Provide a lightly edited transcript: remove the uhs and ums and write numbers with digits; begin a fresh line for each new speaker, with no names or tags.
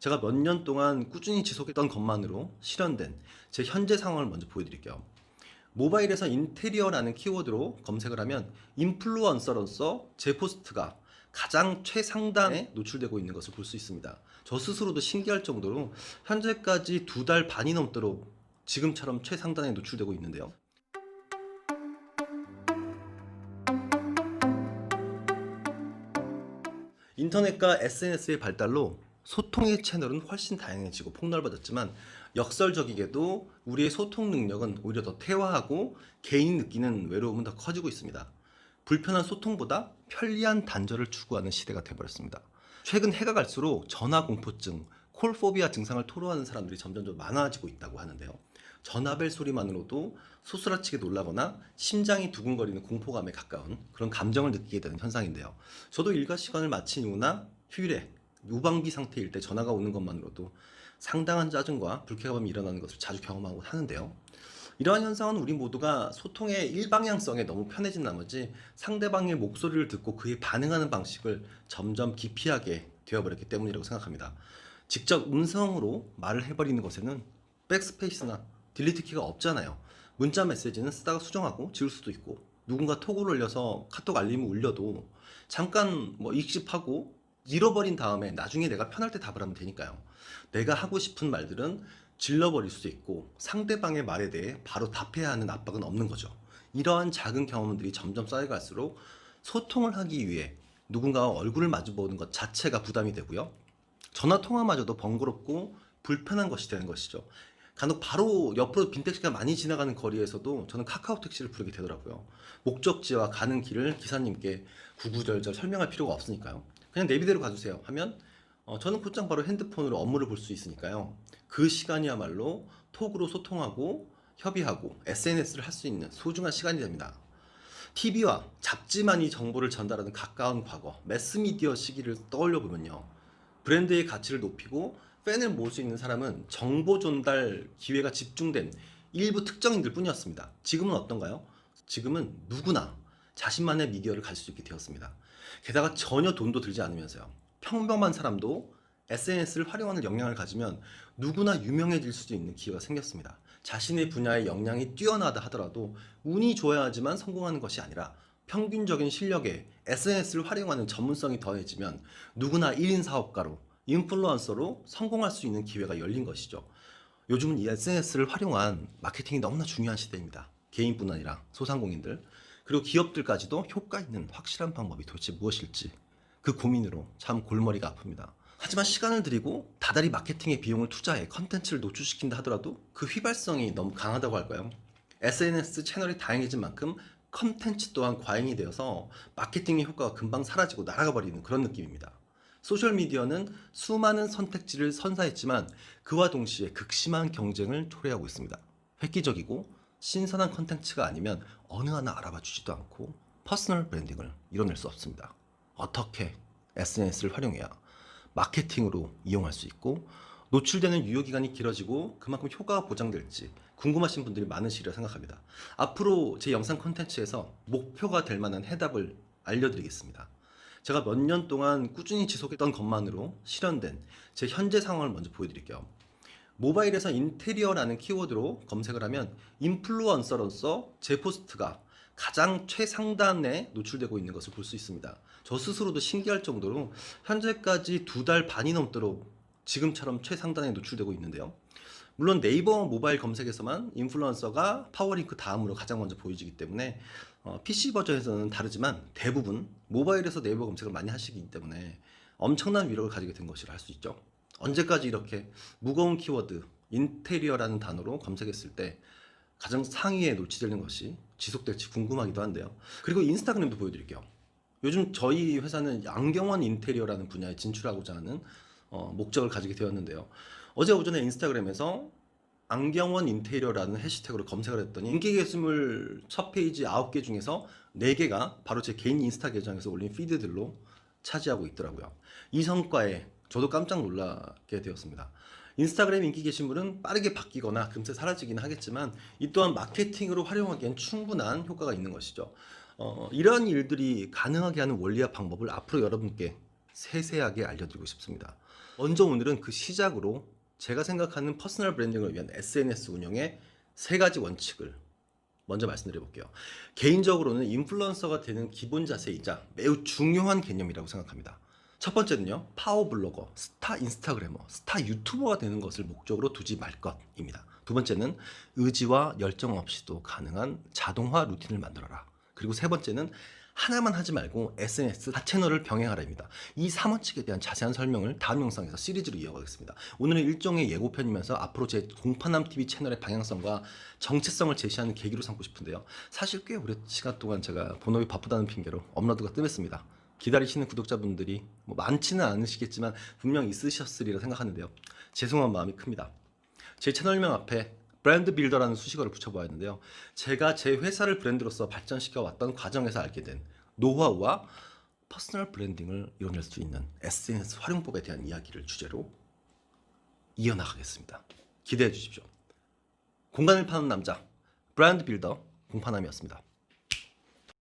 제가 몇 년 동안 꾸준히 지속했던 것만으로 실현된 제 현재 상황을 먼저 보여드릴게요. 모바일에서 인테리어라는 키워드로 검색을 하면 인플루언서로서 제 포스트가 가장 최상단에 노출되고 있는 것을 볼 수 있습니다. 저 스스로도 신기할 정도로 현재까지 2달 반이 넘도록 지금처럼 최상단에 노출되고 있는데요. 인터넷과 SNS의 발달로 소통의 채널은 훨씬 다양해지고 폭넓어졌지만 역설적이게도 우리의 소통 능력은 오히려 더 퇴화하고 개인이 느끼는 외로움은 더 커지고 있습니다. 불편한 소통보다 편리한 단절을 추구하는 시대가 되어버렸습니다. 최근 해가 갈수록 전화 공포증, 콜포비아 증상을 토로하는 사람들이 점점 더 많아지고 있다고 하는데요. 전화벨 소리만으로도 소스라치게 놀라거나 심장이 두근거리는 공포감에 가까운 그런 감정을 느끼게 되는 현상인데요. 저도 일과 시간을 마친 이후나 휴일에 무방비 상태일 때 전화가 오는 것만으로도 상당한 짜증과 불쾌감이 일어나는 것을 자주 경험하고 하는데요. 이러한 현상은 우리 모두가 소통의 일방향성에 너무 편해진 나머지 상대방의 목소리를 듣고 그에 반응하는 방식을 점점 기피하게 되어버렸기 때문이라고 생각합니다. 직접 음성으로 말을 해버리는 것에는 백스페이스나 딜리트 키가 없잖아요. 문자 메시지는 쓰다가 수정하고 지울 수도 있고, 누군가 톡을 올려서 카톡 알림이 울려도 잠깐 익십하고 잃어버린 다음에 나중에 내가 편할 때 답을 하면 되니까요. 내가 하고 싶은 말들은 질러버릴 수도 있고 상대방의 말에 대해 바로 답해야 하는 압박은 없는 거죠. 이러한 작은 경험들이 점점 쌓여갈수록 소통을 하기 위해 누군가와 얼굴을 마주보는 것 자체가 부담이 되고요. 전화 통화마저도 번거롭고 불편한 것이 되는 것이죠. 간혹 바로 옆으로 빈택시가 많이 지나가는 거리에서도 저는 카카오 택시를 부르게 되더라고요. 목적지와 가는 길을 기사님께 구구절절 설명할 필요가 없으니까요. 그냥 내비대로 가주세요 하면 저는 곧장 바로 핸드폰으로 업무를 볼 수 있으니까요. 그 시간이야말로 톡으로 소통하고 협의하고 SNS를 할 수 있는 소중한 시간이 됩니다. TV와 잡지만이 정보를 전달하는 가까운 과거, 매스미디어 시기를 떠올려 보면요. 브랜드의 가치를 높이고 팬을 모을 수 있는 사람은 정보 전달 기회가 집중된 일부 특정인들 뿐이었습니다. 지금은 어떤가요? 지금은 누구나 자신만의 미디어를 가질 수 있게 되었습니다. 게다가 전혀 돈도 들지 않으면서요. 평범한 사람도 SNS를 활용하는 역량을 가지면 누구나 유명해질 수도 있는 기회가 생겼습니다. 자신의 분야의 역량이 뛰어나다 하더라도 운이 좋아야지만 성공하는 것이 아니라 평균적인 실력에 SNS를 활용하는 전문성이 더해지면 누구나 1인 사업가로, 인플루언서로 성공할 수 있는 기회가 열린 것이죠. 요즘은 이 SNS를 활용한 마케팅이 너무나 중요한 시대입니다. 개인뿐 아니라 소상공인들, 그리고 기업들까지도 효과 있는 확실한 방법이 도대체 무엇일지 그 고민으로 참 골머리가 아픕니다. 하지만 시간을 들이고 다달이 마케팅의 비용을 투자해 컨텐츠를 노출시킨다 하더라도 그 휘발성이 너무 강하다고 할까요? SNS 채널이 다양해진 만큼 컨텐츠 또한 과잉이 되어서 마케팅의 효과가 금방 사라지고 날아가 버리는 그런 느낌입니다. 소셜미디어는 수많은 선택지를 선사했지만 그와 동시에 극심한 경쟁을 초래하고 있습니다. 획기적이고 신선한 컨텐츠가 아니면 어느 하나 알아봐 주지도 않고 퍼스널 브랜딩을 이뤄낼 수 없습니다. 어떻게 SNS를 활용해야 마케팅으로 이용할 수 있고 노출되는 유효기간이 길어지고 그만큼 효과가 보장될지 궁금하신 분들이 많으시리라 생각합니다. 앞으로 제 영상 콘텐츠에서 목표가 될 만한 해답을 알려드리겠습니다. 제가 몇 년 동안 꾸준히 지속했던 것만으로 실현된 제 현재 상황을 먼저 보여드릴게요. 모바일에서 인테리어라는 키워드로 검색을 하면 인플루언서로서 제 포스트가 가장 최상단에 노출되고 있는 것을 볼 수 있습니다. 저 스스로도 신기할 정도로 현재까지 2달 반이 넘도록 지금처럼 최상단에 노출되고 있는데요. 물론 네이버 모바일 검색에서만 인플루언서가 파워링크 다음으로 가장 먼저 보여지기 때문에 PC 버전에서는 다르지만 대부분 모바일에서 네이버 검색을 많이 하시기 때문에 엄청난 위력을 가지게 된 것이라 할 수 있죠. 언제까지 이렇게 무거운 키워드 인테리어라는 단어로 검색했을 때 가장 상위에 노출되는 것이 지속될지 궁금하기도 한데요. 그리고 인스타그램도 보여드릴게요. 요즘 저희 회사는 양경원 인테리어라는 분야에 진출하고자 하는 목적을 가지게 되었는데요. 어제 오전에 인스타그램에서 안경원 인테리어라는 해시태그로 검색을 했더니 인기 게시물 첫 페이지 9개 중에서 4개가 바로 제 개인 인스타 계정에서 올린 피드들로 차지하고 있더라고요. 이 성과에 저도 깜짝 놀라게 되었습니다. 인스타그램 인기 게시물은 빠르게 바뀌거나 금세 사라지긴 하겠지만 이 또한 마케팅으로 활용하기엔 충분한 효과가 있는 것이죠. 이러한 일들이 가능하게 하는 원리와 방법을 앞으로 여러분께 세세하게 알려드리고 싶습니다. 먼저 오늘은 그 시작으로 제가 생각하는 퍼스널 브랜딩을 위한 SNS 운영의 3가지 원칙을 먼저 말씀드려 볼게요. 개인적으로는 인플루언서가 되는 기본 자세이자 매우 중요한 개념이라고 생각합니다. 첫 번째는요, 파워 블로거, 스타 인스타그래머, 스타 유튜버가 되는 것을 목적으로 두지 말 것입니다. 두 번째는 의지와 열정 없이도 가능한 자동화 루틴을 만들어라. 그리고 세 번째는 하나만 하지 말고 SNS 다 채널을 병행하라입니다. 이 3원칙에 대한 자세한 설명을 다음 영상에서 시리즈로 이어가겠습니다. 오늘은 일종의 예고편이면서 앞으로 제 공파남TV 채널의 방향성과 정체성을 제시하는 계기로 삼고 싶은데요. 사실 꽤 오랜 시간 동안 제가 본업이 바쁘다는 핑계로 업로드가 뜸했습니다. 기다리시는 구독자분들이 많지는 않으시겠지만 분명 있으셨으리라 생각하는데요. 죄송한 마음이 큽니다. 제 채널명 앞에 브랜드 빌더라는 수식어를 붙여보았는데요. 제가 제 회사를 브랜드로서 발전시켜 왔던 과정에서 알게 된 노하우와 퍼스널 브랜딩을 이뤄낼 수 있는 SNS 활용법에 대한 이야기를 주제로 이어나가겠습니다. 기대해 주십시오. 공간을 파는 남자, 브랜드 빌더 공파남이었습니다.